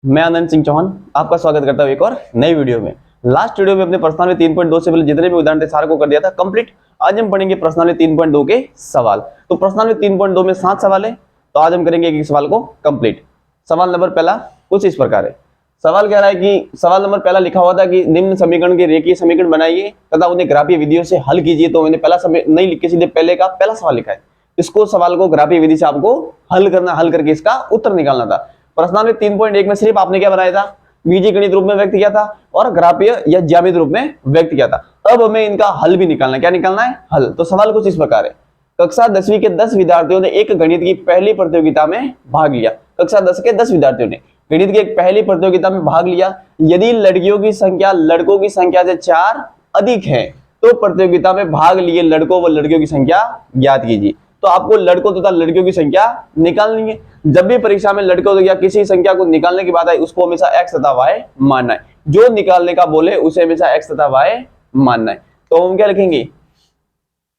मैं आनंद सिंह चौहान आपका स्वागत करता हूं एक और नई वीडियो में। लास्ट वीडियो में अपने प्रश्नावली 3.2 से पहले जितने भी उदाहरण थे सारे को कर दिया था कंप्लीट। आज हम पढ़ेंगे प्रश्नावली 3.2 के सवाल। तो प्रश्नावली 3.2 में 7 सवाल है, तो आज हम करेंगे एक सवाल को कंप्लीट। सवाल नंबर पहला कुछ इस प्रकार है। सवाल कह रहा है कि सवाल नंबर पहला लिखा हुआ था कि निम्न समीकरण के रेखीय समीकरण बनाइए तथा उन्हें ग्राफीय विधियों से हल कीजिए। तो मैंने पहला समय नहीं लिख के सीधे पहले का पहला सवाल लिखा है। इसको सवाल को ग्राफीय विधि से आपको हल करना, हल करके इसका उत्तर निकालना था। प्रश्नावली 3.1 में सिर्फ आपने क्या बनाया था, बीजगणित रूप में व्यक्त किया था और ग्राफीय या ज्यामितीय रूप में व्यक्त किया था। अब हमें इनका हल भी निकालना है। क्या निकालना है? हल। तो सवाल कुछ इस प्रकार है। कक्षा 10वीं के 10 विद्यार्थियों ने एक गणित की पहली प्रतियोगिता में भाग लिया। कक्षा 10 के 10 विद्यार्थियों ने गणित की एक पहली प्रतियोगिता में भाग लिया। यदि लड़कियों की संख्या लड़कों की संख्या से 4 अधिक है तो प्रतियोगिता में भाग लिए लड़कों व लड़कियों की संख्या ज्ञात कीजिए। तो आपको लड़कों तथा लड़कियों की संख्या निकालनी है। जब भी परीक्षा में लड़कों या किसी संख्या को निकालने की बात आई उसको हमेशा x तथा y मानना है। जो निकालने का बोले उसे हमेशा x तथा y मानना है। तो हम क्या लिखेंगे?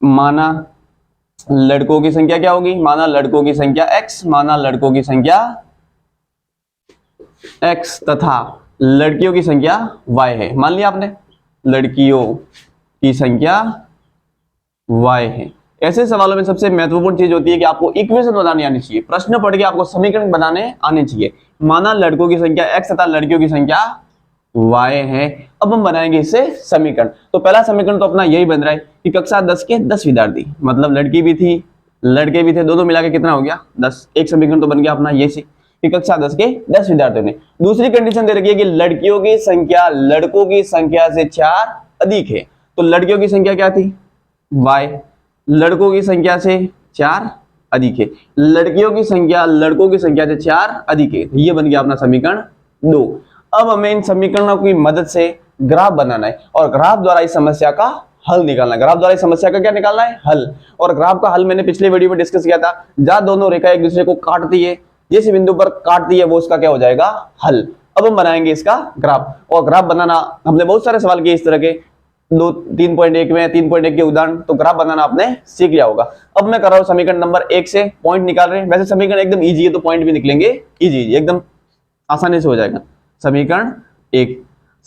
माना लड़कों की संख्या क्या होगी? माना लड़कों की संख्या x, माना लड़कों की संख्या x तथा लड़कियों की संख्या y है। मान लिया आपने, लड़कियों की संख्या y है। ऐसे सवालों में सबसे महत्वपूर्ण चीज होती है कि आपको इक्वेशन बनानी आनी चाहिए। प्रश्न पढ़ के आपको समीकरण बनाने आने चाहिए। माना लड़कों की संख्या x तथा लड़कियों की संख्या y है। अब हम बनाएंगे इससे समीकरण। तो पहला समीकरण तो अपना यही बन रहा है कि कक्षा 10 के 10 विद्यार्थी, मतलब लड़की भी थी लड़के भी थे, दोनों मिला के कितना हो गया? 10। एक समीकरण तो बन गया अपना ये से कि कक्षा 10 के 10 विद्यार्थियों ने। दूसरी कंडीशन दे रखी है कि लड़कियों की संख्या लड़कों की संख्या से 4 अधिक है। तो लड़कियों की संख्या क्या थी? y, लड़कों की संख्या से 4 अधिक है। लड़कियों की संख्या लड़कों की संख्या से 4 अधिक है। ये बन गया अपना समीकरण 2। अब हमें इन समीकरणों की मदद से ग्राफ बनाना है और ग्राफ द्वारा इस समस्या का हल निकालना है। ग्राफ द्वारा इस समस्या का क्या निकालना है? हल। और ग्राफ का हल मैंने पिछले वीडियो में डिस्कस किया था। जहां दोनों रेखा एक दूसरे को काटती है, जिस बिंदु पर काटती है वो उसका क्या हो जाएगा? हल। अब हम बनाएंगे इसका ग्राफ। और ग्राफ बनाना हमने बहुत सारे सवाल किए इस तरह के 3.1 में 3.1 के उदाहरण, तो ग्राफ बनाना आपने सीख लिया होगा। अब मैं कर रहा हूं समीकरण नंबर 1 से पॉइंट निकाल रहे हैं। वैसे समीकरण एकदम इजी है तो पॉइंट भी निकलेंगे इजी, एकदम आसानी से हो जाएगा। समीकरण 1।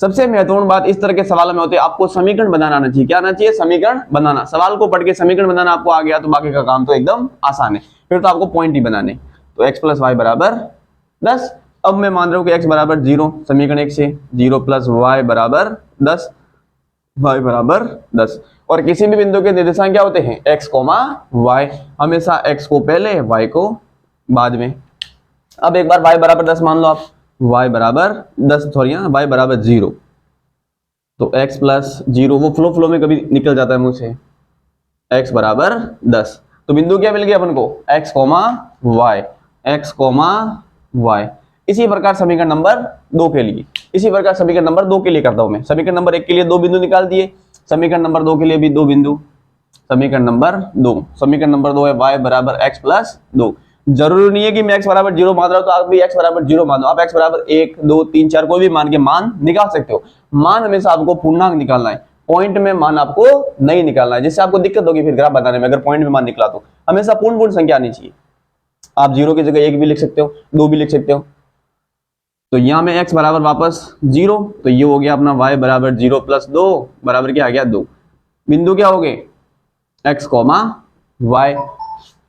सबसे महत्वपूर्ण बात इस तरह के सवालों में होते हैं आपको समीकरण बनाना आना चाहिए। क्या आना चाहिए? समीकरण बनाना। सवाल को पढ़ के समीकरण बनाना आपको आ गया तो बाकी का काम तो एकदम आसान है। फिर तो आपको पॉइंट ही बनाने। तो x + y बराबर 10। अब मैं मान रहा हूं कि x बराबर 0, समीकरण 1 से 0 + y बराबर 10, y बराबर 10। और किसी भी बिंदु के निर्देशांक क्या होते हैं? x, y। हमेशा x को पहले y को बाद में। अब एक बार y बराबर 10 मान लो आप, y बराबर 10 सॉरी y बराबर 0। तो x + 0 वो फ्लो में कभी निकल जाता है मुंह से। x बराबर 10। तो बिंदु क्या मिल गया अपन को? x, y, x, y। इसी प्रकार समीकरण नंबर 2 के लिए, इसी प्रकार समीकरण नंबर 2 के लिए करता हूं मैं। समीकरण नंबर 1 के लिए 2 बिंदु निकाल दिए, समीकरण नंबर 2 के लिए भी 2 बिंदु। समीकरण नंबर 2, समीकरण नंबर 2 है y बराबर x + 2। जरूरी नहीं है कि मैं x बराबर 0 मान रहा हूं तो आप भी x बराबर 0 मान दो। आप x बराबर 1, 2, 3, 4 कोई भी मान के मान निकाल सकते हो। मान हमेशा आपको पूर्णांक निकालना है, पॉइंट में मान आपको नहीं निकालना है, जिससे आपको दिक्कत होगी फिर ग्राफ बनाने में। अगर पॉइंट में मान निकला तो हमेशा पूर्ण संख्या आनी चाहिए। आप 0 की जगह 1 भी लिख सकते हो, 2 भी लिख सकते हो। तो यहां में x बराबर वापस 0, तो ये हो गया अपना y बराबर 0 + 2 बराबर क्या आ गया? 2। बिंदु क्या हो गए? x, y।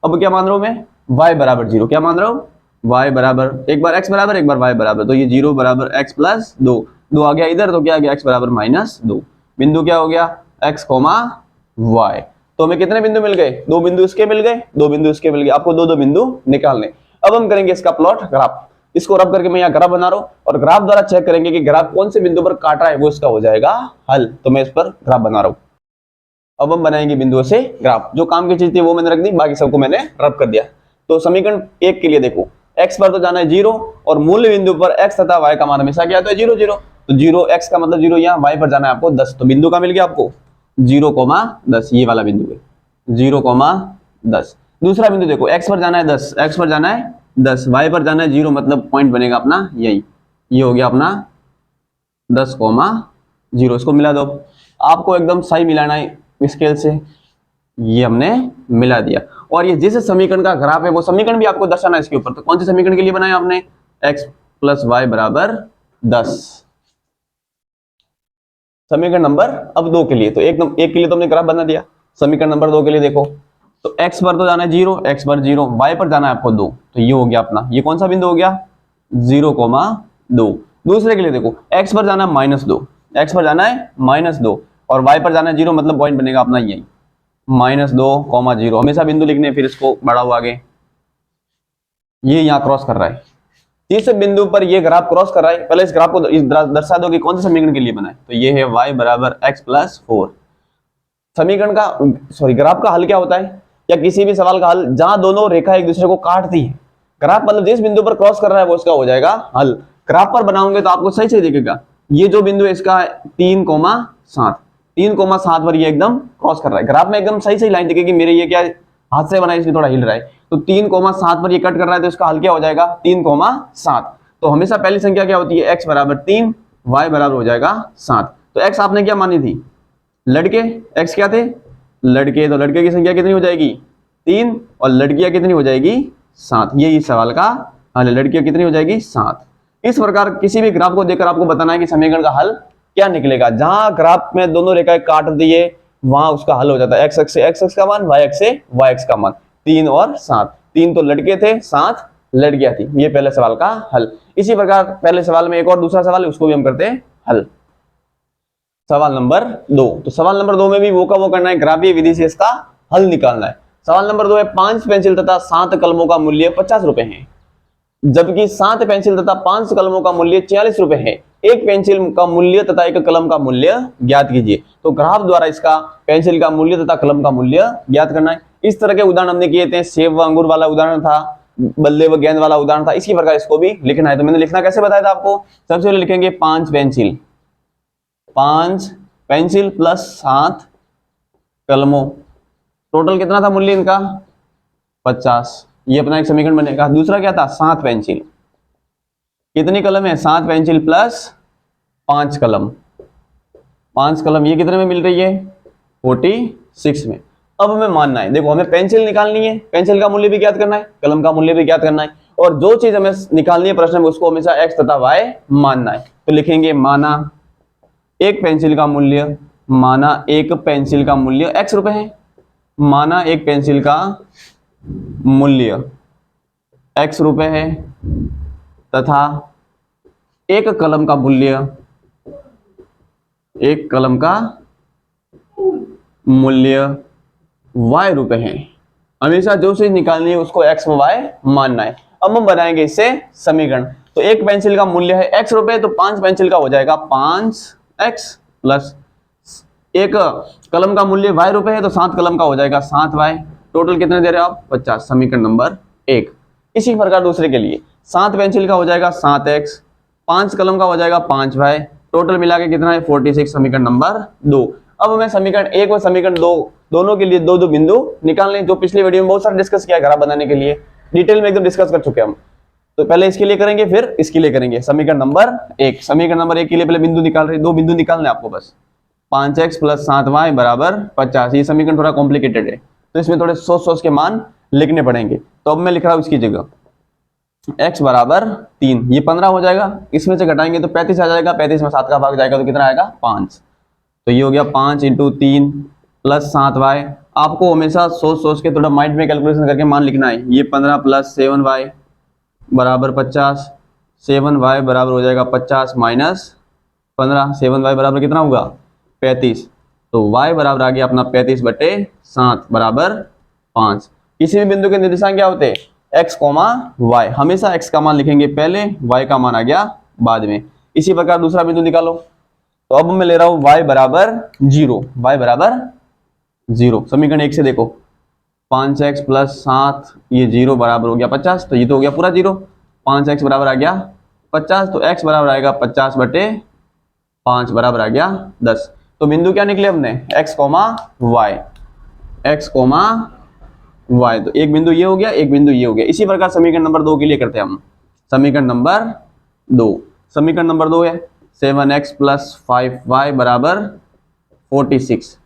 अब क्या मान रहा हूं मैं? y बराबर 0। क्या मान रहा हूं? y बराबर, एक बार x बराबर एक बार y बराबर, तो ये 0 बराबर x + 2। 2 आ गया इधर तो क्या आ गया? x बराबर -2। बिंदु क्या हो गया? x, y। तो हमें कितने बिंदु मिल गए? 2 बिंदु इसके मिल गए, 2 बिंदु इसके मिल गए। आपको 2 बिंदु निकालने। अब हम करेंगे इसका प्लॉट ग्राफ। इसको रब करके मैं यहाँ ग्राफ बना रहा हूँ और ग्राफ द्वारा चेक करेंगे कि ग्राफ कौन से बिंदु पर काट रहा है, वो इसका हो जाएगा हल। तो मैं इस पर ग्राफ बना रहा हूँ। अब हम बनाएंगे बिंदुओं से ग्राफ। जो काम की चीज थी वो मैंने रख दी, बाकी सबको मैंने रब कर दिया। तो समीकरण 1 के लिए देखो, x पर तो जाना है 0 और मूल बिंदु पर x तथा y का मान हमेशा क्या है? 0, 0। तो 0 x का मतलब 0, यहाँ y पर जाना है आपको 10। तो बिंदु का मिल गया आपको 0, 10। ये वाला बिंदु है 0, 10। दूसरा बिंदु देखो, x पर जाना है 10, x पर जाना है 10, y पर जाना है 0, मतलब पॉइंट बनेगा अपना यही। ये हो गया अपना 10, 0। इसको मिला दो। आपको एकदम सही मिलाना है स्केल से। ये हमने मिला दिया। और ये जिस समीकरण का ग्राफ है वो समीकरण भी आपको दर्शाना है इसके ऊपर। तो कौन से समीकरण के लिए बनाया आपने? x प्लस वाई बराबर 10। समीकरण नंबर अब 2 के लिए, तो एक के लिए तो हमने ग्राफ बना दिया। समीकरण नंबर 2 के लिए देखो, तो x पर तो जाना है 0, x पर 0, y पर जाना है आपको 2, तो ये हो गया अपना, ये कौन सा बिंदु हो गया 0,2। दूसरे के लिए देखो, x पर जाना है -2, x पर जाना है -2 और y पर जाना है 0, मतलब पॉइंट बनेगा अपना यही -2,0। हमेशा बिंदु लिखने, फिर इसको बढ़ाओ आगे, ये यहाँ क्रॉस कर रहा है, जिस बिंदु पर ये ग्राफ क्रॉस कर रहा है, पहले इस ग्राफ को दर्शा दो कि कौन से समीकरण के लिए बना है, तो ये है y बराबर x प्लस 4। समीकरण का ग्राफ का हल क्या होता है, या किसी भी सवाल का हल जहां दोनों रेखा एक दूसरे को काटती है। ग्राफ मतलब जिस बिंदु पर क्रॉस कर रहा है वो उसका हो जाएगा हल। ग्राफ पर बनाओगे तो आपको सही दिखेगा, ये जो बिंदु है इसका 3,7, 3,7 पर ये एकदम क्रॉस कर रहा है। ग्राफ में एकदम सही लाइन दिखेगी मेरे, ये क्या हाथ से बनाया इसलिए थोड़ा हिल रहा है, तो 3,7 पर ये कट कर रहा है, तो इसका हल क्या हो जाएगा 3,7। तो हमेशा पहली संख्या क्या होती है, x बराबर 3, y बराबर हो जाएगा 7। तो x आपने क्या मानी थी, लड़के, x क्या थे लड़के, तो लड़के की संख्या कितनी हो जाएगी 3 और लड़कियां कितनी हो जाएगी 7। ये इस सवाल का हल है, लड़कियां कितनी हो जाएगी 7। इस प्रकार किसी भी ग्राफ को देखकर आपको बताना है कि समीकरण का हल क्या निकलेगा। जहां ग्राफ में दोनों रेखाएं काट दिए वहां उसका हल हो जाता है, x अक्ष से x अक्ष का मान, y अक्ष से y अक्ष का मान, 3 और 7। 3 तो लड़के थे, 7 लड़कियां थी। ये पहले सवाल का हल। इसी प्रकार पहले सवाल में एक और दूसरा सवाल है, उसको भी हम करते हैं हल। सवाल नंबर 2, तो सवाल नंबर 2 में भी वो का वो करना है, ग्राफीय विधि से इसका हल निकालना है। सवाल नंबर 2 है, 5 पेंसिल तथा 7 कलमों का मूल्य 50 रुपए है, जबकि 7 पेंसिल तथा 5 कलमों का मूल्य 40 रुपए है। एक पेंसिल का मूल्य तथा एक कलम का मूल्य ज्ञात कीजिए। तो ग्राफ द्वारा इसका पेंसिल का मूल्य तथा कलम का मूल्य ज्ञात करना है। इस तरह के उदाहरण हमने किए थे, सेब व अंगूर वाला उदाहरण था, बल्ले व गेंद वाला उदाहरण था। इसी प्रकार इसको भी लिखना है। तो मैंने लिखना कैसे बताया था आपको, सबसे पहले लिखेंगे 5 पेंसिल प्लस 7 कलमों, टोटल कितना था मूल्य इनका 50। ये अपना एक समीकरण बनेगा। दूसरा क्या था, 7 पेंसिल, कितनी कलम है 7 पेंसिल प्लस 5 कलम, 5 कलम ये कितने में मिल रही है 46 में। अब हमें मानना है, देखो हमें पेंसिल निकालनी है, पेंसिल का मूल्य भी ज्ञात करना है, कलम का मूल्य भी ज्ञात करना है, और जो चीज हमें निकालनी है प्रश्न में उसको हमेशा x तथा y मानना है। तो लिखेंगे माना एक पेंसिल का मूल्य, माना एक पेंसिल का मूल्य x रुपए है, माना एक पेंसिल का मूल्य x रुपए है, तथा एक कलम का मूल्य, एक कलम का मूल्य y रुपए है। हमेशा जो चीज निकालनी है उसको x व y मानना है। अब हम बनाएंगे इससे समीकरण। तो एक पेंसिल का मूल्य है x रुपए, तो 5 पेंसिल का हो जाएगा 5x प्लस एक कलम का मूल्य y रुपए है, तो 7 कलम का हो जाएगा 7y। टोटल कितने दे रहे हो आप 50। समीकरण नंबर 1। इसी प्रकार दूसरे के लिए 7 पेंसिल का हो जाएगा 7x, 5 कलम का हो जाएगा 5y, टोटल मिला के कितना है 46। समीकरण नंबर 2। अब हमें समीकरण 1 और समीकरण 2 दोनों के लिए दो बिंदु निकालने, जो पिछले वीडियो में बहुत सारा डिस्कस किया ग्राफ बनाने के लिए, डिटेल में एकदम डिस्कस कर चुके हम। तो पहले इसके लिए करेंगे फिर इसके लिए करेंगे। समीकरण नंबर 1, समीकरण नंबर 1 के लिए पहले बिंदु निकाल रहे, 2 बिंदु निकालने आपको बस। 5x प्लस 7y बराबर 50। ये समीकरण थोड़ा कॉम्प्लिकेटेड है, तो इसमें थोड़े सोच के मान लिखने पड़ेंगे। तो अब मैं लिख रहा हूं इसकी जगह x बराबर 3, ये 15 हो जाएगा, इसमें से घटाएंगे तो 35 आ जाएगा, 35 में 7 का भाग जाएगा तो कितना आएगा 5। तो ये हो गया 5 × 3 प्लस 7y। आपको हमेशा सोच के थोड़ा माइंड में कैलकुलेशन करके मान लिखना है। ये 15 प्लस 7y बराबर 50, 7y बराबर हो जाएगा 50 माइनस 15, 7y बराबर कितना होगा 35। तो y बराबर आ गया अपना 35/7 बराबर 5। किसी भी बिंदु के निर्देशांक क्या होते हैं x, y। हमेशा x का मान लिखेंगे पहले, y का मान आ गया बाद में। इसी प्रकार दूसरा बिंदु निकालो। तो अब मैं ले रहा हूं y बराबर 0, y बराबर 0। समीकरण 1 से देखो 5x प्लस 7 ये 0 बराबर हो गया 50, तो ये तो हो गया पूरा 0। 5x बराबर आ गया 50, तो x बराबर आएगा 50/5 बराबर आ गया 10। तो बिंदु क्या निकले अपने x, y, x, y। तो एक बिंदु ये हो गया, एक बिंदु ये हो गया। इसी प्रकार समीकरण नंबर 2 के लिए करते हैं हम। समीकरण नंबर 2, समीकरण नंबर 2 है 7x प्लस 5y बराबर 46।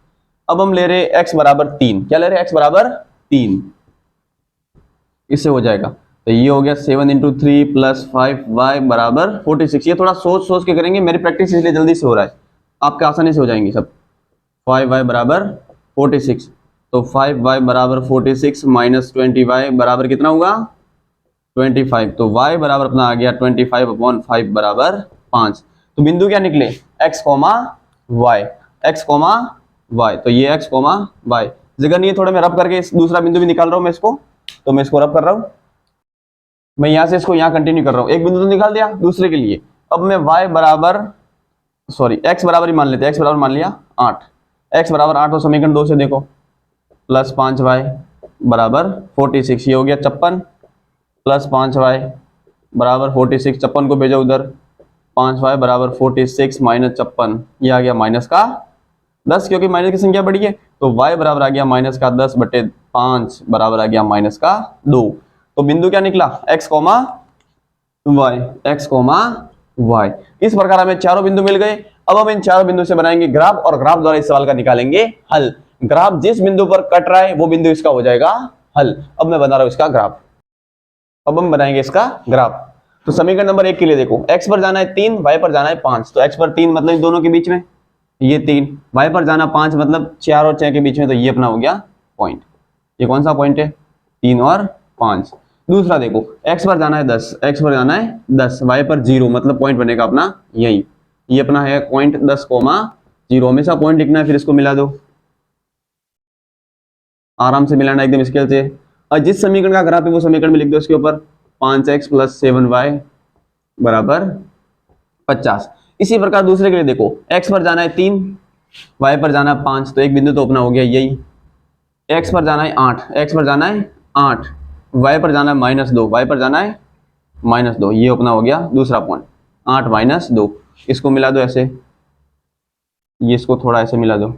अब हम ले रहे x बराबर 3। क्या ले रहे x बराबर 3, इससे हो जाएगा तो ये हो गया 7 इंटू 3 प्लस 5y बराबर 46। ये थोड़ा सोच सोच के करेंगे, मेरी प्रैक्टिस इसलिए जल्दी से हो रहा है, आपके आसानी से हो जाएंगी सब। 5y बराबर 46, तो 5y बराबर 46 माइनस 20y बराबर कितना होगा 25। तो y बराबर अपना आ गया 25/5 बराबर 5। तो बिंदु क्या निकले x, y, x, y। तो ये x, y जगह नहीं है, थोड़ा मैं रब करके इस दूसरा बिंदु भी निकाल रहा हूं मैं इसको, तो मैं इसको रब कर रहा हूं, मैं यहां से इसको यहां कंटिन्यू कर रहा हूं। एक बिंदु तो निकाल दिया, दूसरे के लिए अब मैं y बराबर x बराबर ही मान लेते हैं, x बराबर मान लिया 8, x बराबर 8 तो समीकरण 2 से देखो प्लस 5y बराबर 46, ये हो गया 56 प्लस 5y बराबर 46, 56 को भेजो उधर, 5y बराबर 46 माइनस 56, ये आ गया माइनस का 10, क्योंकि माइनस की संख्या बड़ी है, तो y बराबर आ गया माइनस का 10/5 बराबर आ गया माइनस का 2। तो बिंदु क्या निकला x, y, x, y। इस प्रकार हमें चारों बिंदु मिल गए। अब हम इन चारों बिंदु से बनाएंगे ग्राफ, और ग्राफ द्वारा इस सवाल का निकालेंगे हल। ग्राफ जिस बिंदु पर कट रहा है वो बिंदु इसका हो जाएगा हल। अब मैं बना रहा हूं इसका ग्राफ, अब हम बनाएंगे इसका ग्राफ। तो समीकरण नंबर 1 के लिए देखो, x पर जाना है 3, y पर जाना है 5। तो x पर 3 मतलब इन दोनों के बीच में ये 3, y पर जाना 5 मतलब 4 और 6 के बीच में, तो ये अपना हो गया पॉइंट। ये कौन सा पॉइंट है 3 और 5। दूसरा देखो, x पर जाना है 10, x पर जाना है 10, y पर 0 मतलब पॉइंट बनेगा अपना यही, ये अपना है पॉइंट 10,0। हमेशा पॉइंट लिखना है, फिर इसको मिला दो, आराम से मिलाना एकदम स्केल से। और जिस समीकरण का ग्राफ है वो समीकरण में लिख दो इसके ऊपर, 5x प्लस 7y बराबर 50। इसी प्रकार दूसरे के लिए देखो, x पर जाना है 3, y पर जाना है 5, तो एक बिंदु तो अपना हो गया यही। x पर जाना है 8, x पर जाना है 8, y पर जाना है -2, y पर जाना है -2, ये अपना हो गया दूसरा पॉइंट 8 माइनस 2। इसको मिला दो ऐसे, ये इसको थोड़ा ऐसे मिला दो,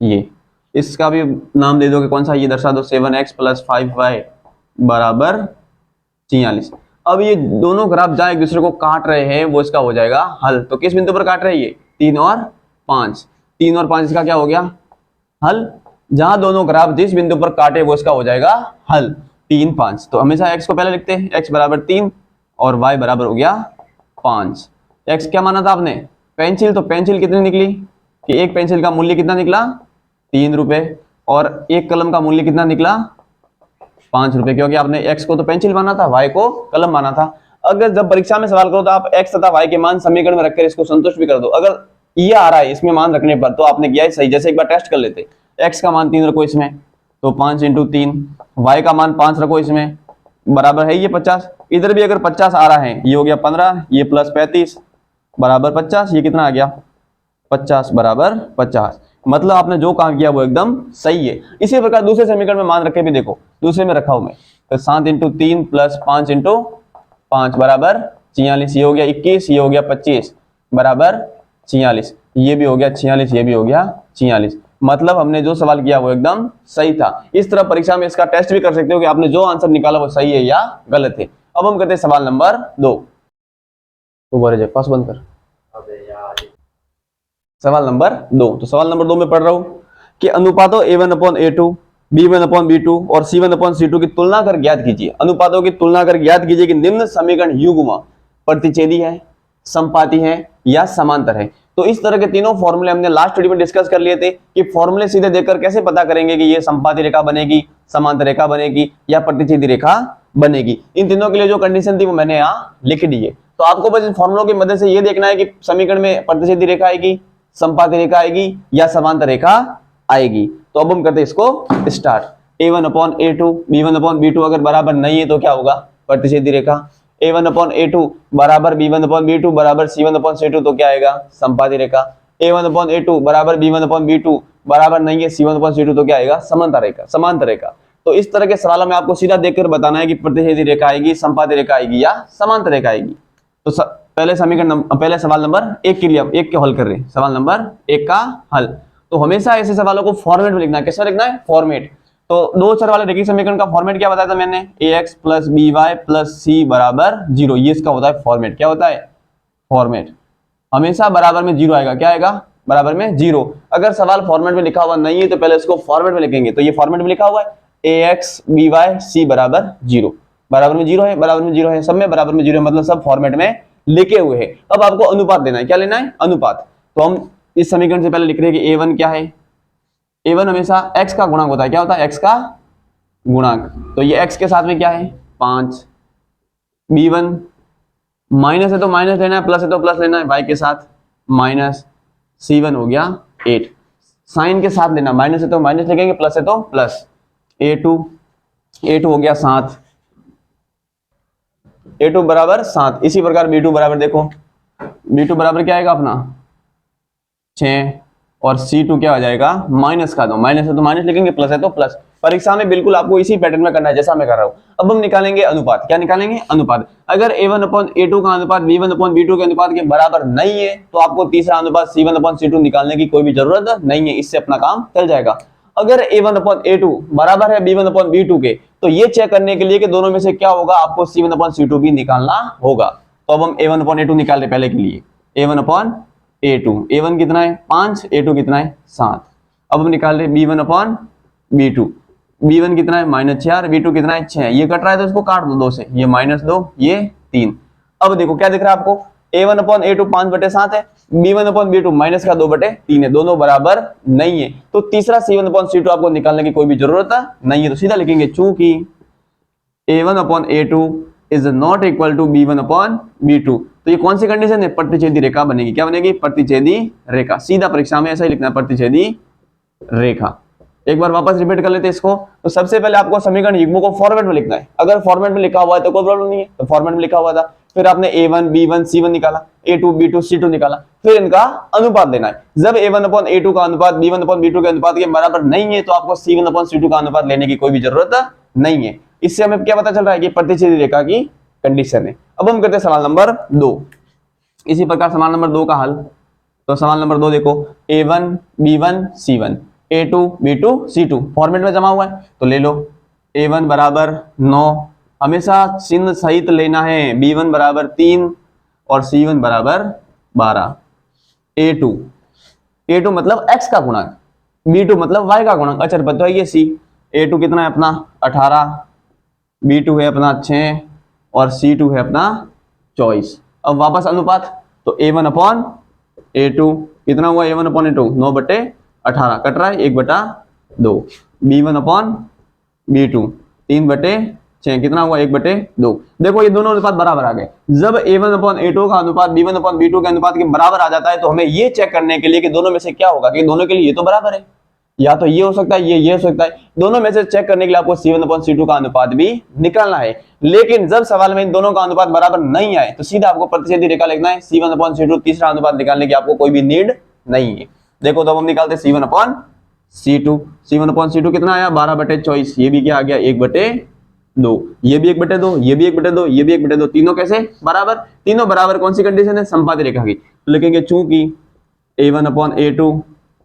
ये इसका भी नाम दे दो कि कौन सा, ये दर्शा दो 7x प्लस 5y बराबर 46। अब ये दोनों ग्राफ जहां एक दूसरे को काट रहे हैं वो इसका हो जाएगा हल। तो किस बिंदु पर काट रहे हैं ये 3 और 5, 3 और 5 इसका क्या हो गया हल। जहां दोनों ग्राफ जिस बिंदु पर काटे वो इसका हो जाएगा हल 3, 5। तो हमेशा x को पहले लिखते हैं, x बराबर 3 और y बराबर हो गया 5। x क्या माना था आपने पेंसिल, तो पेंसिल कितनी निकली कि एक पेंसिल का मूल्य कितना निकला 3 रुपए, और एक कलम का मूल्य कितना निकला 5 रुपए, क्योंकि आपने x को तो पेंसिल माना था, y को कलम माना था। अगर जब परीक्षा में सवाल करो तो आप x तथा y के मान समीकरण में रखकर इसको संतुष्ट भी कर दो। अगर ये आ रहा है इसमें मान रखने पर तो आपने किया है सही। जैसे एक बार टेस्ट कर लेते, x का मान 3 रखो इसमें, तो 5 इंटू 3, y का मान 5 रखो इसमें, बराबर है ये 50। इधर भी अगर 50 आ रहा है, ये हो गया 15, ये प्लस 35 बराबर 50, ये कितना आ गया 50 बराबर 50। मतलब आपने जो काम किया वो एकदम सही है। इसी प्रकार दूसरे समीकरण में मान रखे भी देखो, दूसरे में रखा हूं मैं, तो 7 इंटू 3 प्लस 5 इंटू 5 बराबर 46, ये हो गया 21, ये हो गया 25 बराबर 46, ये भी हो गया 46, ये भी हो गया 46। मतलब हमने जो सवाल किया वो एकदम सही था। इस तरह परीक्षा में इसका टेस्ट भी कर सकते हो कि आपने जो आंसर निकाला वो सही है या गलत है। अब हम करते हैं सवाल नंबर 2। पास बंद कर। सवाल नंबर 2, तो सवाल नंबर 2 में पढ़ रहा हूं कि अनुपातों a1/a2, b1/b2 और c1/c2 की तुलना कर ज्ञात कीजिए। अनुपातों की तुलना कर ज्ञात कीजिए कि निम्न समीकरण युग्म प्रतिच्छेदी है, संपाती है या समांतर है। तो इस तरह के तीनों फॉर्मूले हमने लास्ट वीडियो में डिस्कस कर लिए थे कि फॉर्मूले सीधे देखकर कैसे पता करेंगे कि ये संपाती रेखा बनेगी, समांतर रेखा बनेगी या प्रतिच्छेदी रेखा बनेगी। इन तीनों के लिए जो कंडीशन थी वो मैंने यहाँ लिख दी है। तो आपको बस इन फॉर्मूलों की मदद से ये देखना है कि समीकरण में प्रतिच्छेदी रेखा आएगी, संपाती रेखा आएगी या समांतर रेखा आएगी। तो अब हम करते हैं इसको स्टार्ट। a1/a2, b1/b2 अगर बराबर नहीं है तो क्या होगा प्रतिच्छेदी रेखा। a1/a2 बराबर b1/b2 बराबर c1/c2 तो क्या आएगा संपाती रेखा। a1/a2 बराबर b1/b2 बराबर नहीं है c1/c2 तो क्या आएगा समांतर रेखा, समांतर रेखा। तो इस तरह के सवालों में आपको सीधा देखकर बताना है कि प्रतिच्छेदी रेखा आएगी, संपाती रेखा आएगी या समांतर रेखा आएगी। तो पहले समीकरण पहले सवाल नंबर 1 के लिए अब 1 के हल कर रहे हैं। सवाल नंबर 1 का हल। तो हमेशा ऐसे सवालों को फॉर्मेट में लिखना है। कैसे लिखना है फॉर्मेट। तो दो चर वाले रेखीय समीकरण का फॉर्मेट क्या बताया था मैंने, ax plus by plus c बराबर 0, ये इसका होता है फॉर्मेट। क्या होता है फॉर्मेट। हमेशा बराबर में 0 आएगा। क्या आएगा बराबर में 0। अगर सवाल फॉर्मेट में लिखा हुआ नहीं है तो पहले इसको फॉर्मेट में लिखेंगे। तो ये फॉर्मेट में लिखा हुआ है ax by c बराबर 0, बराबर में 0 है, बराबर में 0 है, सब में बराबर में 0 है, मतलब सब फॉर्मेट में लिखे हुए हैं। अब आपको अनुपात देना है, क्या लेना है? अनुपात। तो हम इस समीकरण से पहले लिख रहे हैं कि a1 क्या है? a1 हमेशा x का गुणांक होता है। क्या होता है? x का गुणांक। तो ये x के साथ में क्या है? 5। b1 माइनस है तो माइनस लेना है, प्लस है तो प्लस लेना है, y के साथ माइनस, c1 हो गया 8। साइन के साथ लेना, माइनस है तो माइनस लिखेंगे, प्लस है तो प्लस। a2 हो गया 7, a2 बराबर 7। इसी प्रकार b2 बराबर, देखो b2 बराबर क्या आएगा अपना 6, और c2 क्या हो जाएगा? माइनस का दो, माइनस है तो माइनस लिखेंगे, प्लस है तो प्लस। परीक्षा में बिल्कुल आपको इसी पैटर्न में करना है जैसा मैं कर रहा हूं। अब हम निकालेंगे अनुपात। क्या निकालेंगे? अनुपात। अगर a1/a2 का अनुपात b1/b2 के अनुपात के बराबर नहीं है तो आपको तीसरा अनुपात c1/c2 निकालने की कोई भी जरूरत नहीं है, इससे अपना काम चल जाएगा। अगर a1/a2 बराबर है b1/b2 के, तो ये चेक करने के लिए कि दोनों में से क्या होगा, आपको c1/c2 भी निकालना होगा। तो अब हम a1/a2 निकाल रहे पहले के लिए। a1 कितना है? 5, a2 कितना है? 7। अब हम निकाल रहे b1/b2। b1 कितना है? -4, b2 कितना है? 6। ये कट रहा है तो इसको काट दो 2 से, ये -2, ये 3। अब देखो क्या दिख रहा है आपको? a1/a2 5/7 है, b1/b2 माइनस का 2/3 है, दोनों बराबर नहीं है। तो तीसरा c1/c2 आपको निकालने की कोई भी जरूरत नहीं है, तो सीधा लिखेंगे चूंकि a1/a2 is not equal to b1/b2। तो ये कौन सी कंडीशन है? प्रतिच्छेदी रेखा बनेगी। क्या बनेगी? प्रतिच्छेदी रेखा। सीधा परीक्षा में ऐसा ही लिखना है, प्रतिच्छेदी रेखा। एक बार वापस रिपीट कर लेते हैं इसको। तो सबसे पहले आपको समीकरण युग्मों को फॉर्मेट में लिखना है। अगर फॉर्मेट में लिखा हुआ है तो कोई प्रॉब्लम नहीं है, तो फॉर्मेट में लिखा हुआ था। फिर आपने a1 b1 c1 निकाला, a2 b2 c2 निकाला, फिर इनका अनुपात देना है। जब a1/a2 का अनुपात b1/b2 के अनुपात के बराबर नहीं है तो आपको c1/c2 का अनुपात लेने की कोई भी जरूरत नहीं है। इससे हमें क्या पता चल रहा है कि प्रतिच्छेदी रेखा की कंडीशन है। अब हम करते हैं सवाल नंबर 2। इसी प्रकार सवाल नंबर 2 का हल। तो सवाल नंबर 2 देखो, a1 b1 c1, a2 b2 c2 format में जमा हुआ है, तो ले लो। a1 बराबर 9, हमेशा चिन्ह सहित लेना है। b1 बराबर 3 और c1 बराबर 12। a2 मतलब x का गुणांक, b2 मतलब y का गुणांक, अचर पद तो है ये c। a2 कितना है अपना 18, b2 है अपना 6 और c2 है अपना 24। अब वापस अनुपात, तो a1/a2 कितना हुआ? a1/a2 9/18 कट रहा है 1/2। b1/b2 3/6 कितना हुआ? 1/2। देखो ये दोनों अनुपात बराबर आ गए। जब a1/a2 का अनुपात b1/b2 के अनुपात के बराबर आ जाता है तो हमें ये चेक करने के लिए कि दोनों में से क्या होगा, कि दोनों के लिए ये तो बराबर है, या तो ये हो सकता है, ये हो सकता है। दोनों में से चेक करने के लिए आपको c1/c2 का अनुपात भी निकालना है। लेकिन जब सवाल में इन दोनों का अनुपात बराबर नहीं आए तो सीधा आपको प्रतिच्छेदी रेखा लिखना है। c1/c2 तीसरा अनुपात निकालने की आपको कोई भी नीड नहीं है। देखो तो हम निकालते c1/c2। c1/c2 कितना आया? 12/24। ये भी क्या आ गया? 1/2। ये भी 1/2, ये भी 1/2, ये भी 1/2। तीनों कैसे बराबर? तीनों बराबर कौन सी कंडीशन है? संपाती रेखा की। तो लिखेंगे चूंकि a1/a2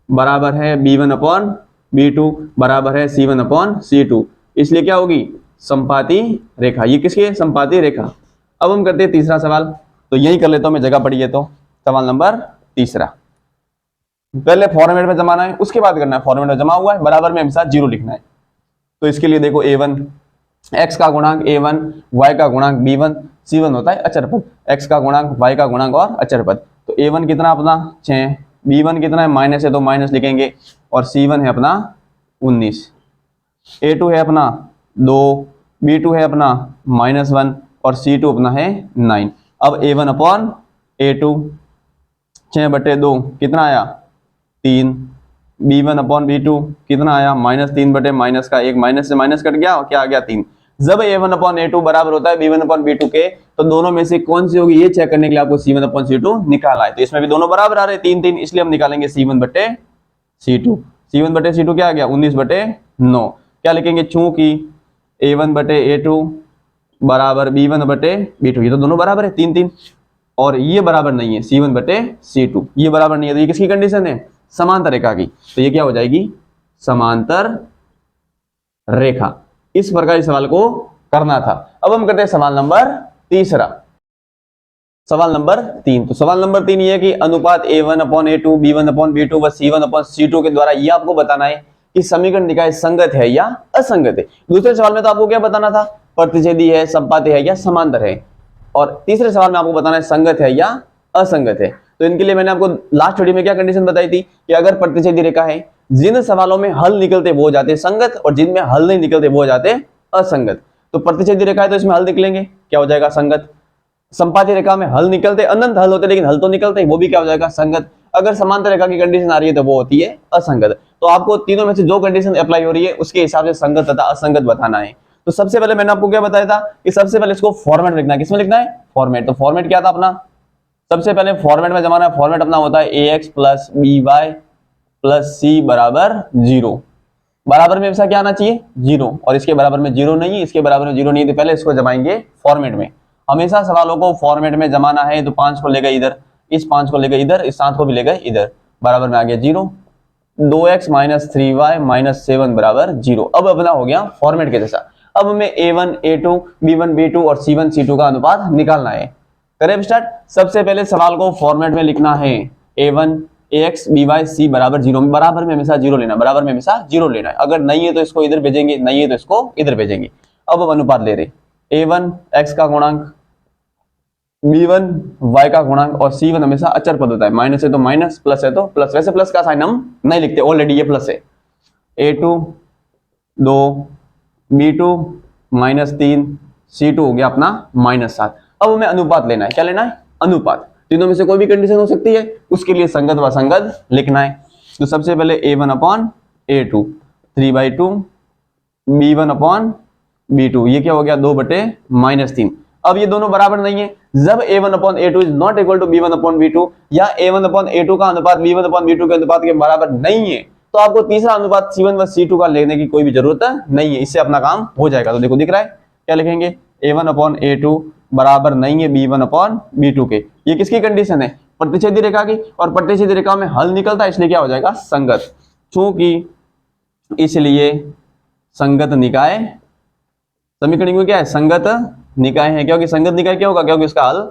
बराबर है b1/b2 बराबर है c1/c2, इसलिए क्या होगी? संपाती रेखा। ये किसकी है? संपाती रेखा। अब हम करते हैं तीसरा सवाल। तो यही कर लेता हूं मैं, जगह पड़ी है तो। सवाल नंबर तीसरा, पहले फॉर्मेट में जमाना है, उसके बाद करना है। फॉर्मेट में जमा हुआ है, बराबर में हमेशा 0 लिखना है। तो इसके लिए देखो a1 x का गुणांक a1, y का गुणांक b1, c1 होता है अचर पद, x का गुणांक, y का गुणांक और अचर पद। तो a1 कितना अपना 6, b1 कितना है? माइनस है तो माइनस लिखेंगे, और c1 है अपना 19, a2 है अपना 2, b2 है अपना -1 और c2 अपना है 9। अब a1/a2 6/2 कितना आया? 3। b1/b2 कितना आया? -3 माइनस का 1, माइनस से माइनस कट गया और क्या आ गया? 3। जब a1/a2 बराबर होता है b1/b2 के, तो दोनों में से कौन सी होगी ये चेक करने के लिए आपको c1/c2 निकालना है। तो इसमें भी दोनों बराबर आ रहे हैं 3-3, इसलिए हम निकालेंगे c1/c2। c1/c2 क्या आ गया? 19/9। क्या लिखेंगे? चूंकि a1/a2 बराबर b1/b2, ये तो दोनों बराबर है 3-3, और ये बराबर नहीं है c1/c2, ये बराबर नहीं है। तो ये किसकी कंडीशन है? समांतर रेखा की। तो ये क्या हो जाएगी? समांतर रेखा। इस प्रकार इस सवाल को करना था। अब हम करते हैं सवाल नंबर तीसरा। सवाल नंबर 3। तो सवाल नंबर 3 ये है कि अनुपात a1/a2 b1/b2 व c1/c2 के द्वारा ये आपको बताना है कि समीकरण निकाय संगत है या असंगत है। दूसरे सवाल में तो आपको क्या बताना था, प्रतिच्छेदी है, संपाती है या समांतर है, और तीसरे सवाल में आपको बताना है संगत है या असंगत है। तो इनके लिए मैंने आपको लास्ट वीडियो में क्या कंडीशन बताई थी कि अगर प्रतिच्छेदी रेखा है, जिन सवालों में हल निकलते वो हो जाते संगत और जिनमें हल नहीं निकलते वो हो जाते असंगत। तो प्रतिच्छेदी रेखा है तो इसमें हल निकलेंगे, क्या हो जाएगा संगत। संपाती रेखा में हल निकलते, अनंत हल होते लेकिन हल तो निकलते, वो भी क्या हो जाएगा संगत। अगर समांतर रेखा की कंडीशन आ रही है तो वो होती है असंगत। तो आपको तीनों में से जो कंडीशन अप्लाई हो रही है उसके हिसाब से संगत तथा असंगत बताना है। तो सबसे पहले मैंने आपको क्या बताया था कि सबसे पहले इसको फॉर्मेट में लिखना है। किसमें लिखना है, फॉर्मेट। तो फॉर्मेट क्या था अपना, सबसे पहले फॉर्मेट में जमाना है। फॉर्मेट अपना होता है ax plus B Y plus C बराबर 0। बराबर में हमेशा क्या आना चाहिए, 0, और इसके बराबर में 0 नहीं है, इसके बराबर में 0 नहीं है, तो पहले इसको जमाएंगे फॉर्मेट में। हमेशा सवालों को फॉर्मेट में जमाना है। तो 5 को लेकर इधर, इस 5 को लेकर इधर, इस 7 को भी लेकर इधर, बराबर में आ गया 0। 2x माइनस 3y माइनस 7 बराबर 0। अब अपना हो गया फॉर्मेट के जैसा। अब हमें a1 a2 b1 b2 और c1 c2 का अनुपात निकालना है। करें स्टार्ट। सबसे पहले सवाल को फॉर्मेट में लिखना है। a1 ax by c बराबर 0, बराबर में हमेशा 0 लेना, बराबर में हमेशा 0 लेना है। अगर नहीं है तो इसको इधर भेजेंगे, नहीं है तो इसको इधर भेजेंगे। अब अनुपात ले रहे, a1 x का गुणांक, b1 y का गुणांक और c1 हमेशा अचर पद होता है। माइनस है तो माइनस, प्लस है तो प्लस। वैसे प्लस का साइन हम नहीं लिखते, ऑलरेडी ये प्लस है। a2 2 b2 माइनस 3 c2 हो गया अपना माइनस 7। अब हमें अनुपात लेना है। क्या लेना है, अनुपात। तीनों में से कोई भी कंडीशन हो सकती है, उसके लिए संगत व असंगत लिखना है। तो सबसे पहले a1 upon a2 3/2 b1 upon b2, ये क्या हो गया 2/-3। अब ये दोनों बराबर नहीं है। जब a1 upon a2 is not equal to b1 upon b2 या a1 अपॉन a2 का अनुपात b1 अपॉन b2 के अनुपात के बराबर नहीं है, तो आपको तीसरा अनुपात c1 व c2 का लेने की कोई भी जरूरत नहीं है, इससे अपना काम हो जाएगा। तो देखो दिख रहा है, क्या लिखेंगे, a1 अपॉन a2 बराबर नहीं है b1 अपॉन b2 के। ये किसकी कंडीशन है, प्रतिच्छेदी रेखा की, और प्रतिच्छेदी रेखा में हल निकलता है, इसलिए क्या हो जाएगा संगत। चूंकि इसलिए संगत निकाय, समीकरण में क्या है, संगत निकाय है। क्योंकि संगत निकाय क्या होगा, क्योंकि इसका हल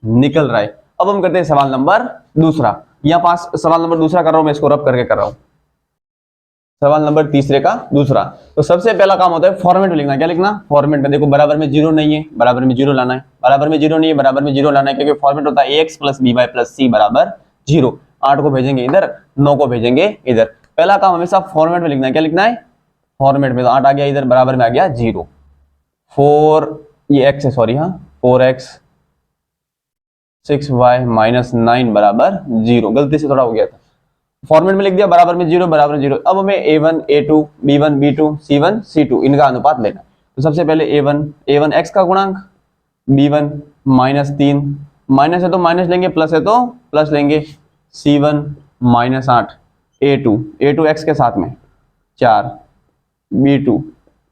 निकल रहा है। अब हम करते हैं सवाल नंबर दूसरा। यहाँ पास सवाल नंबर दूसरा कर रहा हूं मैं, इसको रब करके कर रहा हूं। सवाल नंबर तीसरे का दूसरा। तो सबसे पहला काम होता है फॉर्मेट में लिखना। क्या लिखना, फॉर्मेट में। देखो बराबर में 0 नहीं है, बराबर में 0 लाना है, बराबर में 0 नहीं है, बराबर में 0 लाना है, क्योंकि फॉर्मेट होता है ax plus by plus c बराबर 0। 8 को भेजेंगे इधर, 9 को भेजेंगे इधर। पहला काम हमेशा फॉर्मेट में लिखना है। क्या लिखना है, फॉर्मेट में। तो 8 आ गया इधर, बराबर में आ गया 0। 4 ये x है, सॉरी, हाँ 4x 6y माइनस 9 बराबर 0, गलती से थोड़ा हो गया था। फॉर्मेट में लिख दिया, बराबर में 0 बराबर में 0। अब हमें a1 a2 b1 b2 c1 c2 इनका अनुपात लेना। तो सबसे पहले a1 x का गुणांक, b1 माइनस 3, माइनस है तो माइनस लेंगे, प्लस है तो प्लस लेंगे, c1 माइनस 8, a2 x के साथ में 4, b2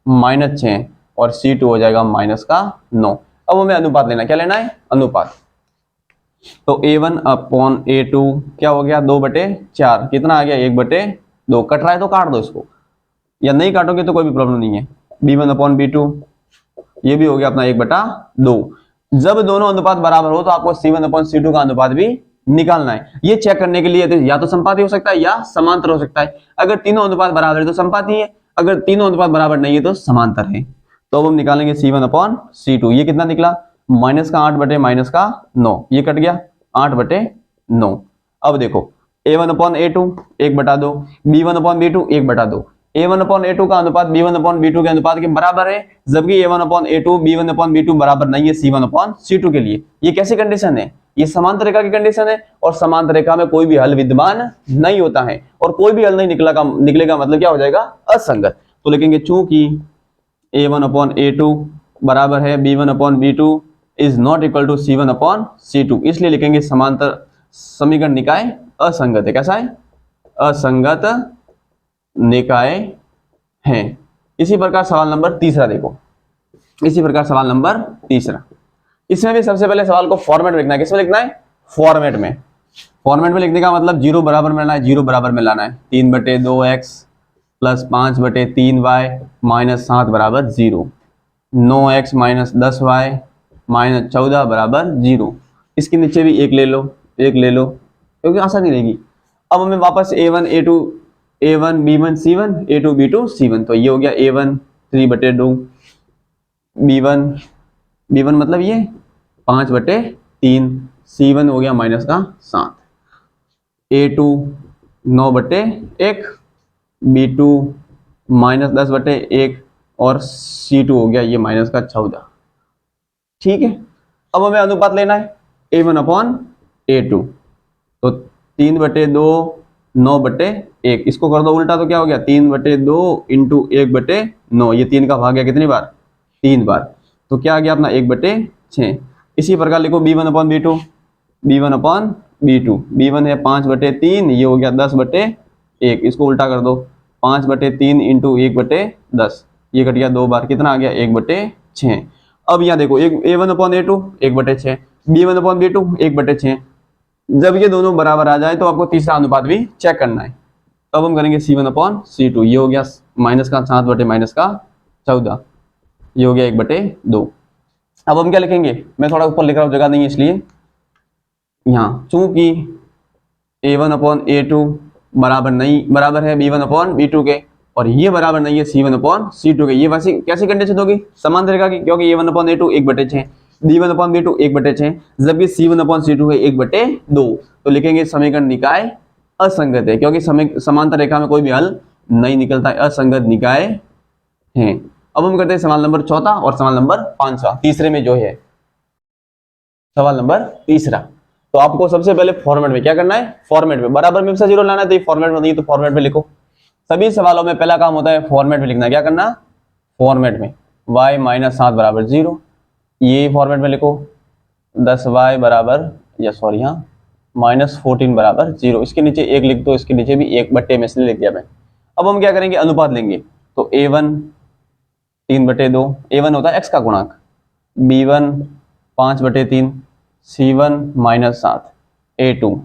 माइनस 6 और c2 हो जाएगा माइनस का 9। अब हमें अनुपात लेना। क्या लेना है, अनुपात। तो a1 अपॉन a2 क्या हो गया, 2/4। कितना आ गया, 1/2। कट रहा है तो काट दो इसको, या नहीं काटोगे तो कोई भी प्रॉब्लम नहीं है। b1 अपॉन b2 ये भी हो गया अपना 1/2। जब दोनों अनुपात बराबर हो तो आपको c1 अपॉन c2 का अनुपात भी निकालना है। ये चेक करने के लिए तो या तो संपाती हो सकता है या समांतर हो सकता है। अगर तीनों अनुपात बराबर है तो संपाती है, अगर तीनों अनुपात बराबर नहीं है तो समांतर है। तो अब हम निकालेंगे c1 अपॉन c2। ये कितना निकला, माइनस का 8 माइनस का 9, ये कट गया 8/9। अब देखो a1 upon a2 1/2, b1 upon b2 1/2। a1 upon a2 का अनुपात b1 अपॉन b2 के अनुपात के बराबर है, जबकि a1 upon a2 b1 upon b2 बराबर नहीं है c1 अपॉन c2 के लिए। ये कैसी कंडीशन है, ये समांतर रेखा की कंडीशन है, और समांतर रेखा में कोई भी हल विद्यमान नहीं होता है, और कोई भी हल नहीं निकलेगा मतलब क्या हो जाएगा, असंगत। तो लिखेंगे चूंकि a1 अपॉन a2 बराबर है b1 upon b2 is not equal to c1 upon c2, इसलिए लिखेंगे समांतर समीकरण निकाय असंगत है। कैसा है, असंगत निकाय है। इसी प्रकार सवाल नंबर तीसरा देखो, इसी प्रकार सवाल नंबर तीसरा, इसमें भी सबसे पहले सवाल को फॉर्मेट में लिखना है। किसमें लिखना है, फॉर्मेट में। फॉर्मेट में लिखने का मतलब 0 बराबर में लाना है, 0 बराबर में लाना है। 3/2x प्लस 5/3y माइनस 7 बराबर 0, 9x माइनस 10y माइनस 14 बराबर 0। इसके नीचे भी एक ले लो, एक ले लो, क्योंकि आसानी रहेगी। अब हमें वापस a1 a2 A1 B1 C1 A2 B2 C1, तो ये हो गया A1 3/2, B1 मतलब ये 5/3, C1 हो गया -7, A2 9/1, B2 -10/1 और C2 हो गया ये -14। ठीक है, अब हमें अनुपात लेना है A1/A2, तो 3/2 9/1, इसको कर दो उल्टा तो क्या हो गया 3/2 इंटू 1/9, ये 3 का भाग गया कितनी बार 3 बार, तो क्या आ गया अपना 1/6। इसी प्रकार लिखो B1/B2, B1 है 5/3, ये हो गया 10/1, इसको उल्टा कर दो 5/3 इंटू 1/10, ये कट गया 2 बार, कितना आ गया 1/6। अब यहाँ देखो A1/A2 1/6, B1/B2 1/6, जब ये दोनों बराबर आ जाए तो आपको तीसरा अनुपात भी चेक करना है। अब हम करेंगे C1/C2, ये हो गया -7/14, ये हो गया 1/2। अब हम क्या लिखेंगे, मैं थोड़ा ऊपर लिख रहा हूँ जगह नहीं है इसलिए, यहाँ चूंकि A1/A2 बराबर है B1/B2 के, और ये बराबर नहीं है C1/C2 के, ये वैसी कैसी कंडीशन होगी समांतर रेखा की, क्योंकि A1/A2 1/6, B1/B2 1/6, जबकि C1/C2 है 1/2, तो लिखेंगे समीकरण निकाय असंगत है, क्योंकि समांतर रेखा में कोई भी हल नहीं निकलता है, असंगत निकाय है। अब हम करते हैं सवाल नंबर 4 और सवाल नंबर 5, तीसरे में जो है सवाल नंबर 3। तो आपको सबसे पहले फॉर्मेट में क्या करना है, फॉर्मेट में बराबर में से जीरो लाना है, तो ये फॉर्मेट में नहीं तो फॉर्मेट में लिखो। सभी सवालों में पहला काम होता है फॉर्मेट में लिखना, क्या करना फॉर्मेट में, y -7 = 0, ये फॉर्मेट में लिखो, 10y बराबर या सॉरी यहाँ -14 = 0, इसके नीचे 1 लिख दो, इसके नीचे भी 1 में से लिख दिया मैं। अब हम क्या करेंगे अनुपात लेंगे, तो A1 3/2, A1 होता है x का गुणांक, B1 5/3, C1 -7, A2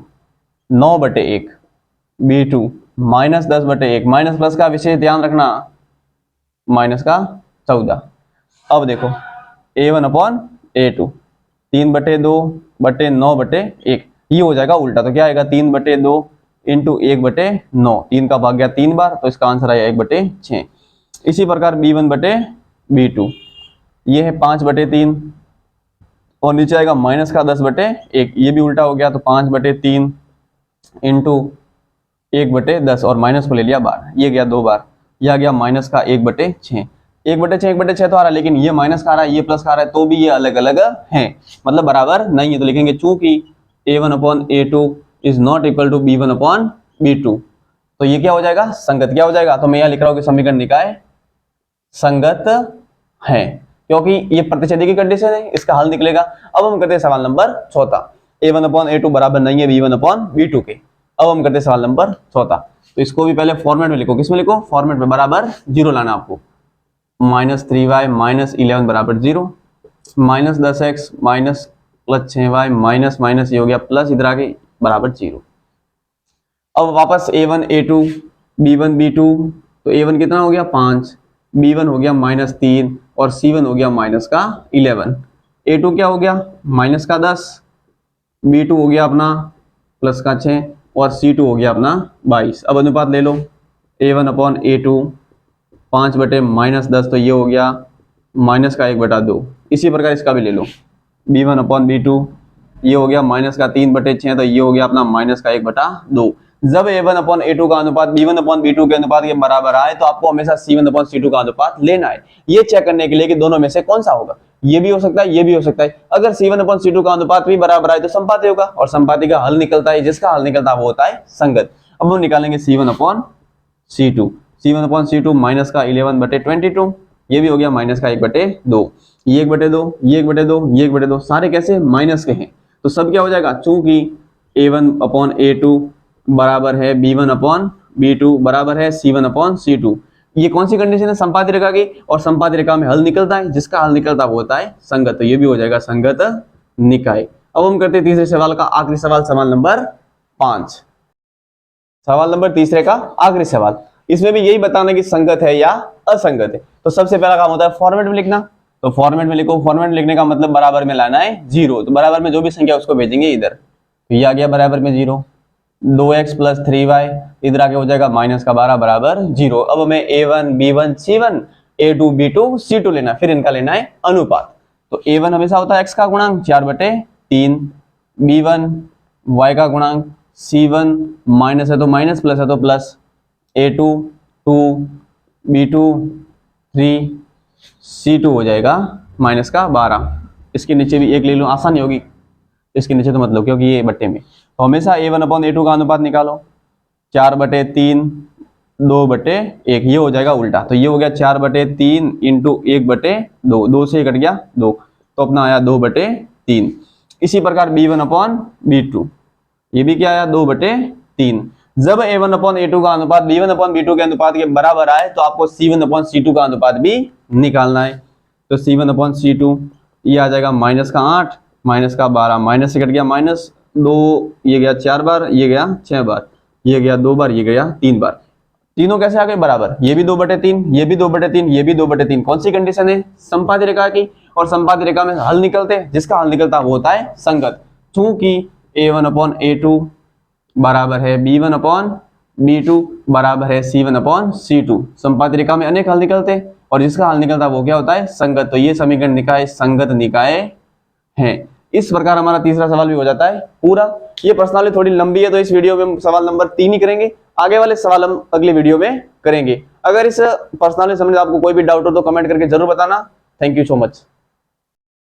9/1, B2 -10/1, minus plus का विशेष ध्यान रखना, -14। अब देखो A1/A2 3/2/9/1, ये हो जाएगा उल्टा, तो क्या आएगा 3/2 इंटू 1/9, 3 का भाग गया 3 बार, तो इसका आंसर आया 1/6। इसी प्रकार B1/B2, ये है 5/3 और नीचे आएगा -10/1, ये भी उल्टा हो गया, तो 5/3 इंटू 1/10 और माइनस को ले लिया बार, ये गया 2 बार, यह आ गया -1/6, 1/6 तो आ रहा है, लेकिन ये माइनस का आ रहा है, ये प्लस का आ रहा है, तो भी ये अलग अलग है, मतलब बराबर नहीं है, तो लिखेंगे चूंकि A1/A2 is not equal to B1/B2, तो ये क्या हो जाएगा संगत, क्या हो जाएगा, तो मैं यहाँ लिख रहा हूँ कि समीकरण निकाय संगत है, क्योंकि ये प्रतिच्छेदी की कंडीशन है, इसका हल निकलेगा। अब हम करते हैं सवाल नंबर 4, A1/A2 बराबर नहीं है B1/B2 के। अब हम करते हैं सवाल नंबर 4, तो इसको भी पहले फॉर्मेट में लिखो, किसमें लिखो फॉर्मेट में, बराबर 0 लाना आपको, -3y -11 = 0, -10x +6y माइनस ये हो गया प्लस, इधर आके बराबर 0। अब वापस A1/A2 B1/B2, तो A1 कितना हो गया 5, B1 हो गया -3 और C1 हो गया -11, A2 क्या हो गया -10, B2 हो गया अपना +6 और C2 हो गया अपना 22। अब अनुपात ले लो, A1/A2 5/-10, तो ये हो गया -1/2। इसी प्रकार इसका भी ले लो, B1/B2, ये हो गया -3/6, तो ये हो गया अपना -1/2। जब A1/A2 का अनुपात B1/B2 के अनुपात के बराबर आए, तो आपको हमेशा C1/C2 का अनुपात लेना है, ये चेक करने के लिए कि दोनों में से कौन सा होगा, ये भी हो सकता है, ये भी हो सकता है। अगर C1/C2 का अनुपात भी बराबर आए तो संपाती होगा, और संपाती का हल निकलता है, जिसका हल निकलता है वो होता है संगत। अब हम निकालेंगे C1/C2, C1/C2 -11/22, ये भी हो गया -1/2, ये 1/2, ये 1/2, ये 1/2, सारे कैसे माइनस के हैं, तो सब क्या हो जाएगा, चूंकि A1/A2 बराबर है B1/B2 बराबर है C1/C2। ये कौन सी कंडीशन है संपाती रेखा की, और संपाती रेखा में हल निकलता है, जिसका हल निकलता है वो होता है संगत, तो ये भी हो जाएगा संगत निकाय। अब हम करते हैं तीसरे सवाल का आखिरी सवाल, सवाल नंबर 5, सवाल नंबर तीसरे का आखिरी सवाल। इसमें भी यही बताना कि संगत है या असंगत है। तो सबसे पहला काम होता है फॉर्मेट में लिखना, तो फॉर्मेट में लिखो, फॉर्मेट में लिखने का मतलब बराबर में लाना है 0, तो बराबर में जो भी संख्या उसको भेजेंगे इधर, तो ये आ गया बराबर में 0, 2x प्लस 3y, इधर आके हो जाएगा माइनस का 12 बराबर 0। अब हमें a1 b1 c1 a2 b2 c2 लेना, फिर इनका लेना है अनुपात। तो a1 हमेशा होता है x का गुणांक 4/3, b1 y का गुणांक, c1 माइनस है तो माइनस, प्लस है तो प्लस, a2 2, b2 3, c2 हो जाएगा माइनस का 12। इसके नीचे भी एक ले लो, आसानी होगी, इसके नीचे तो मतलब क्योंकि ये बट्टे में। तो हमेशा a1/a2 का अनुपात निकालो, 4/3 2/1, ये हो जाएगा उल्टा। तो ये हो गया 4/3 इंटू 1/2, 2 से कट गया 2, तो अपना आया 2/3। इसी प्रकार b1/b2, ये भी क्या आया 2/3। जब a1/a2 का अनुपात b1/b2 के अनुपात के बराबर आए तो आपको c1/c2 का अनुपात भी निकालना है। तो c1/c2 ये आ जाएगा माइनस का 8, माइनस का 12, माइनस से कट गया माइनस 2, ये गया 4 बार, ये गया 6 बार, ये गया 2 बार, ये गया 3 बार। तीनों कैसे आ गए बराबर, ये भी 2/3, ये भी 2/3, ये भी 2/3। कौन सी कंडीशन है, संपाती रेखा की। और संपाती रेखा में हल निकलते हैं, जिसका हल निकलता है वो होता है संगत। चूंकि a1/a2 बराबर है b1/b2 बराबर है c1/c2, संपाती रेखा में अनेक हल निकलते हैं और जिसका हल निकलता है वो क्या होता है, संगत। तो ये समीकरण निकाय संगत निकाय हैं। इस प्रकार हमारा तीसरा सवाल भी हो जाता है पूरा। ये प्रश्नावली थोड़ी लंबी है तो इस वीडियो में हम सवाल नंबर 3 ही करेंगे, आगे वाले सवाल हम अगले वीडियो में करेंगे। अगर इस प्रश्नावली संबंधित आपको कोई भी डाउट हो तो कमेंट करके जरूर बताना। Thank you so much.